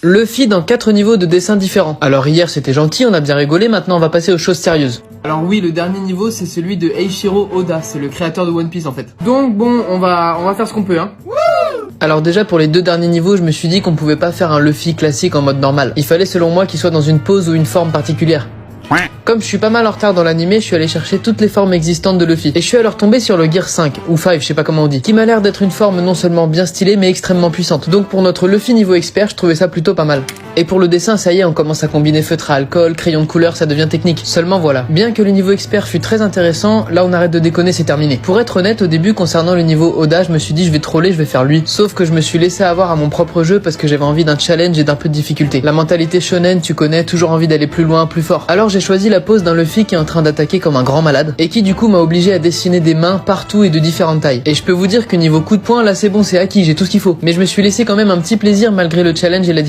Luffy dans 4 niveaux de dessins différents. Alors hier c'était gentil, on a bien rigolé, maintenant on va passer aux choses sérieuses. Alors oui, le dernier niveau c'est celui de Eiichiro Oda, c'est le créateur de One Piece en fait. Donc bon, on va faire ce qu'on peut hein. Alors déjà pour les 2 derniers niveaux, je me suis dit qu'on pouvait pas faire un Luffy classique en mode normal. Il fallait selon moi qu'il soit dans une pose ou une forme particulière. Comme je suis pas mal en retard dans l'animé, je suis allé chercher toutes les formes existantes de Luffy. Et je suis alors tombé sur le Gear 5, ou 5, je sais pas comment on dit, qui m'a l'air d'être une forme non seulement bien stylée, mais extrêmement puissante. Donc pour notre Luffy niveau expert, je trouvais ça plutôt pas mal. Et pour le dessin, ça y est, on commence à combiner feutre à alcool, crayon de couleur, ça devient technique. Seulement voilà, bien que le niveau expert fût très intéressant, là on arrête de déconner, c'est terminé. Pour être honnête, au début, concernant le niveau Oda, je me suis dit je vais troller, je vais faire lui. Sauf que je me suis laissé avoir à mon propre jeu parce que j'avais envie d'un challenge et d'un peu de difficulté. La mentalité shonen, tu connais, toujours envie d'aller plus loin, plus fort. Alors j'ai choisi la pose d'un Luffy qui est en train d'attaquer comme un grand malade, et qui du coup m'a obligé à dessiner des mains partout et de différentes tailles. Et je peux vous dire que niveau coup de poing, là c'est bon, c'est acquis, j'ai tout ce qu'il faut. Mais je me suis laissé quand même un petit plaisir malgré le challenge et la difficulté.